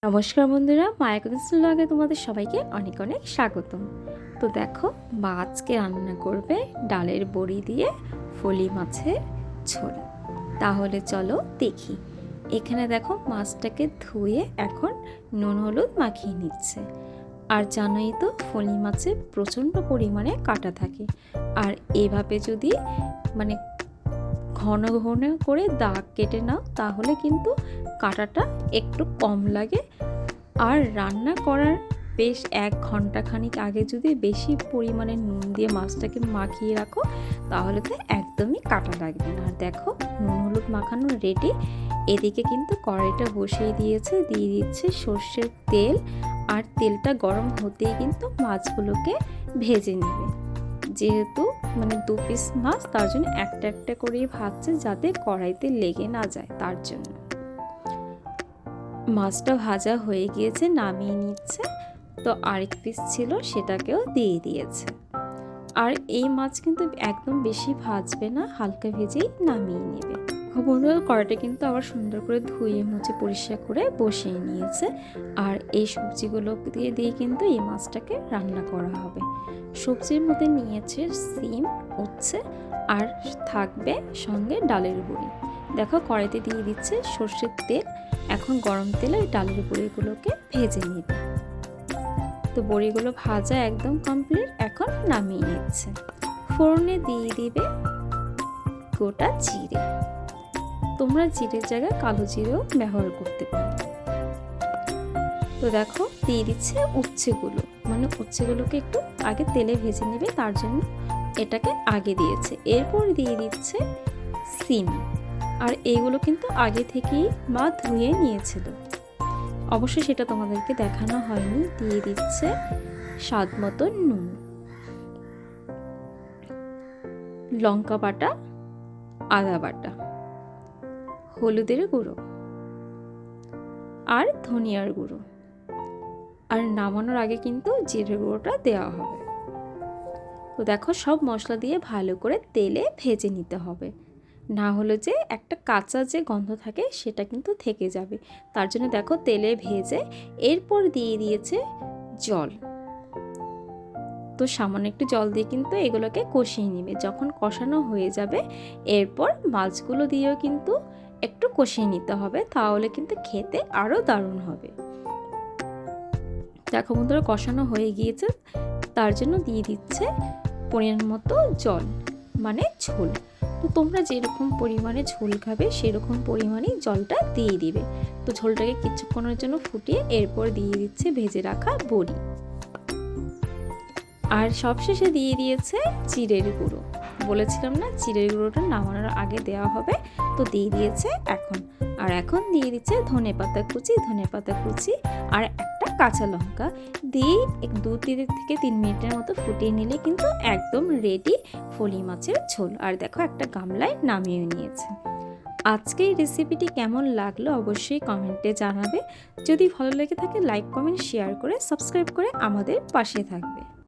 নমস্কার বন্ধুরা, মায়া কুকিংস ব্লগে তোমাদের সবাইকে অনেক অনেক স্বাগতম। তো দেখো, মা আজকে রান্না করবে ডালের বড়ি দিয়ে ফলি মাছের ঝোল। তাহলে চলো দেখি। এখানে দেখো, মাছটাকে ধুয়ে এখন নুন হলুদ মাখিয়ে নিচ্ছে। আর জানোই তো, ফলি মাছে প্রচণ্ড পরিমাণে কাঁটা থাকে। আর এভাবে যদি ঘন ঘন করে দাগ কেটে নাও, তাহলে কিন্তু কাঁটাটা একটু কম লাগে। আর রান্না করার বেশ 1 ঘন্টা খানিক আগে যদি বেশি পরিমাণে নুন দিয়ে মাছটাকে মাখিয়ে রাখো, তাহলে তো একদমই কাঁটা লাগবে না। আর দেখো, নুন হলুদ মাখানো রেডি। এদিকে কিন্তু কড়াইটা বসিয়ে দিয়েছে, দিয়ে দিচ্ছে সর্ষের তেল। আর তেলটা গরম হতেই কিন্তু মাছগুলোকে ভেজে নেবে। যেহেতু 2 পিস মাছ, তার জন্য একটা একটা করেই ভাজছে, যাতে কড়াইতে লেগে না যায়, তার জন্য। মাছটা ভাজা হয়ে গিয়েছে, নামিয়ে নিচ্ছে। তো আরেক পিস ছিল, সেটাকেও দিয়ে দিয়েছে। আর এই মাছ কিন্তু একদম বেশি ভাজবে না, হালকা ভেজেই নামিয়ে নেবে। বন্ধুরা, কড়াইটা কিন্তু আবার সুন্দর করে ধুয়ে মুছে পরিষ্কার করে বসিয়ে নিয়েছে। আর এই সবজিগুলো দিয়ে কিন্তু এই মাছটাকে রান্না করা হবে। সবজির মধ্যে নিয়েছে সিম, উচ্ছে, আর থাকবে সঙ্গে ডালের বড়ি। দেখো, কড়াইতে দিয়ে দিচ্ছে সর্ষের তেল। এখন গরম তেলে ডালের বড়িগুলোকে ভেজে নিবে। তো বড়িগুলো ভাজা একদম কমপ্লিট, এখন নামিয়ে নিচ্ছে। ফোড়নে দিয়ে দিবে গোটা জিরে। তোমরা জিরের জায়গায় কালো জিরেও ব্যবহার করতে পারো। তো দেখো, দিয়ে দিচ্ছে উচ্ছেগুলো। উচ্ছেগুলোকে একটু আগে তেলে ভেজে নেবে, তার জন্য এটাকে আগে দিয়েছে। এরপর দিয়ে দিচ্ছে সিম। আর এইগুলো কিন্তু আগে থেকেই মা ধুয়ে নিয়েছিল, অবশ্যই সেটা তোমাদেরকে দেখানো হয়নি। দিয়ে দিচ্ছে স্বাদ মতো নুন, লঙ্কা বাটা, আদা বাটা, হলুদের গুঁড়ো আর ধনিয়ার গুঁড়ো। আর নামানোর আগে কিন্তু জিরে গুঁড়োটা দেওয়া হবে। তো দেখো, সব মশলা দিয়ে ভালো করে তেলে ভেজে নিতে হবে, না হলে যে একটা কাঁচা যে গন্ধ থাকে সেটা কিন্তু থেকে যাবে। তার জন্য দেখো, তেলে ভেজে এরপর দিয়ে দিয়েছে জল। তো সামান্য একটু জল দিয়ে কিন্তু এগুলোকে কষিয়ে নেবে। যখন কষানো হয়ে যাবে, এরপর মাছগুলো দিয়েও কিন্তু একটু কষিয়ে নিতে হবে, তাহলে কিন্তু খেতে আরও দারুণ হবে। দেখো বন্ধুরা, কষানো হয়ে গিয়েছে, তার জন্য দিয়ে দিচ্ছে পরিমাণ মতো জল, ঝোল। তো তোমরা যেরকম পরিমাণে ঝোল খাবে সেরকম পরিমাণেই জলটা দিয়ে দিবে। তো ঝোলটাকে কিছুক্ষণের জন্য ফুটিয়ে এরপর দিয়ে দিচ্ছে ভেজে রাখা বড়ি। আর সবশেষে দিয়ে দিয়েছে জিরের গুঁড়ো। বলেছিলাম না, জিরের গুঁড়োটা নামানোর আগে দেওয়া হবে। তো দিয়ে দিয়েছে এখন। আর এখন দিয়ে দিচ্ছে ধনেপাতা কুচি আর একটা কাঁচা লঙ্কা দিয়ে 2 থেকে 3 মিনিটের মতো ফুটিয়ে নিলে কিন্তু একদম রেডি ফলি মাছের ঝোল। আর দেখো, একটা গামলায় নামিয়ে নিয়েছে। আজকে এই রেসিপিটি কেমন লাগলো অবশ্যই কমেন্টে জানাবে। যদি ভালো লেগে থাকে, লাইক, কমেন্ট, শেয়ার করে সাবস্ক্রাইব করে আমাদের পাশে থাকবে।